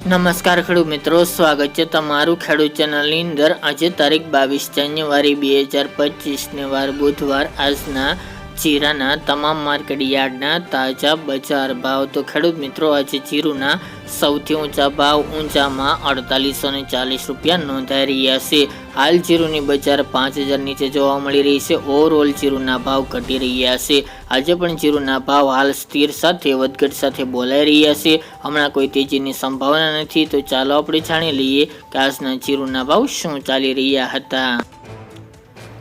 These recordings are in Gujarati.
નમસ્કાર ખેડૂત મિત્રો, સ્વાગત છે તમારું ખેડૂત ચેનલની અંદર। આજે તારીખ 22 જાન્યુઆરી 2025 ને વાર બુધવાર। આજના જીરાના તમામ માર્કેટ યાર્ડના તાજા બજાર ભાવ। તો ખેડૂત મિત્રો, આજે જીરુના સૌથી ઊંચા ભાવ ઊંચામાં 4840 રૂપિયા નોંધાઈ રહ્યા છે। હાલ જીરુની બજાર 5000 નીચે જોવા મળી રહી છે। ઓવરઓલ જીરુના ભાવ ઘટી રહ્યા છે। આજે પણ જીરુના ભાવ હાલ સ્થિર સાથે વધઘટ સાથે બોલાઈ રહ્યા છે। હમણાં કોઈ તેજીની સંભાવના નથી। તો ચાલો આપણે જાણી લઈએ કે આજના જીરુના ભાવ શું ચાલી રહ્યા હતા।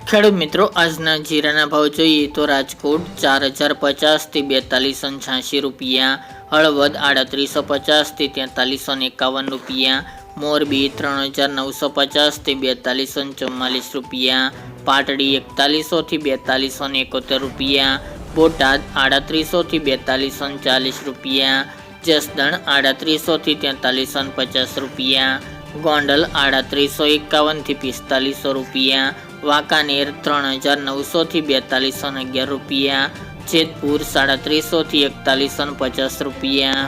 ખેડૂત મિત્રો, આજના જીરાના ભાવ જોઈએ તો રાજકોટ 4050 થી 4286 રૂપિયા, હળવદ 3850 થી 4351 રૂપિયા, મોરબી 3950 થી 4244 રૂપિયા, પાટડી 4100 થી 4271 રૂપિયા, બોટાદ 3800 થી 4240 રૂપિયા, જસદણ 3800 થી 4350 રૂપિયા, ગોંડલ 3851 થી 4500 રૂપિયા, વાંકાનેર 3900 થી 4211 રૂપિયા, જેતપુર 3700 થી 4150 રૂપિયા,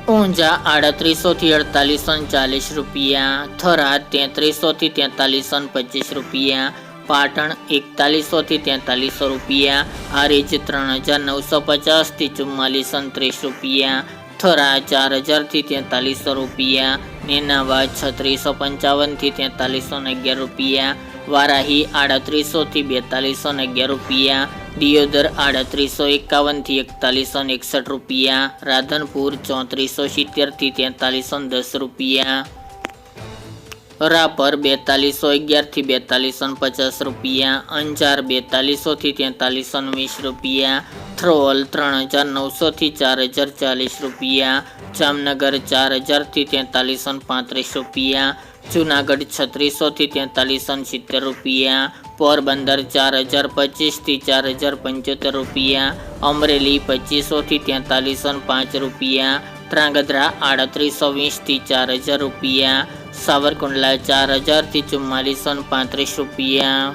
ઊંઝા 3800 થી 4840 રૂપિયા, થરાદ 3300 થી 4325 રૂપિયા, પાટણ 4100 થી 4300 રૂપિયા, હારીજ 3950 થી 4429 રૂપિયા, થરા 4000 થી 4300 રૂપિયા, નેનાવા 3655 થી 4311 રૂપિયા, વારાહી 3800 થી 4211 રૂપિયા, દિયોદર 3851 થી 4161 રૂપિયા, રાધનપુર 3470 થી 4310 રૂપિયા, રાપર 4211 થી 4250 રૂપિયા, અંજાર 4200 થી 4320 રૂપિયા, થ્રોલ 3900 થી 4040 રૂપિયા, જામનગર 4000 થી 4335 રૂપિયા, જુનાગઢ 3600 થી 4370 રૂપિયા, પોરબંદર 4025 થી 4075 રૂપિયા, અમરેલી 2500 થી 4305 રૂપિયા, ધ્રાંગધ્રા 3820 થી 4000 રૂપિયા, સાવરકુંડલા 4000 થી 4435 રૂપિયા,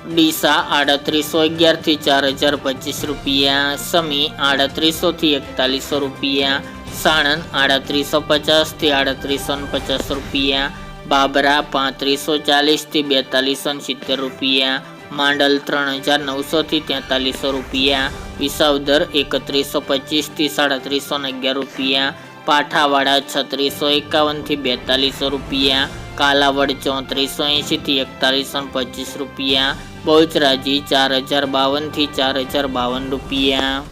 ડીસા 3811 થી 4025 રૂપિયા, સમી 3800 થી 4100 રૂપિયા, સાણંદ 3850 થી 3850 રૂપિયા, બાબરા 3540 થી 4270 રૂપિયા, માંડલ 3900 થી 4300 રૂપિયા, વિસાવદર 3125 થી 3711 રૂપિયા, પાઠાવાડા 3651 થી 4200 રૂપિયા, કાલાવડ 3480 થી 4125 રૂપિયા, બહુચરાજી 4052 થી 4052 રૂપિયા,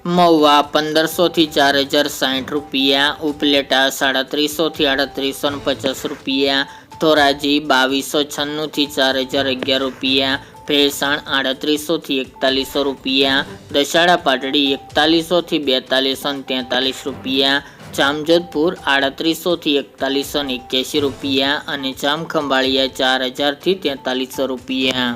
મહુવા 1500 થી 4060 રૂપિયા, ઉપલેટા 3700 થી 3850 રૂપિયા, ધોરાજી 2296 થી 4011 રૂપિયા, ભેસાણ 3800 થી 4100 રૂપિયા, દશાડા પાટડી 4100 થી 4243 રૂપિયા, જામજોધપુર 3800 થી 4181 રૂપિયા અને જામખંભાળિયા 4000 થી 4300 રૂપિયા।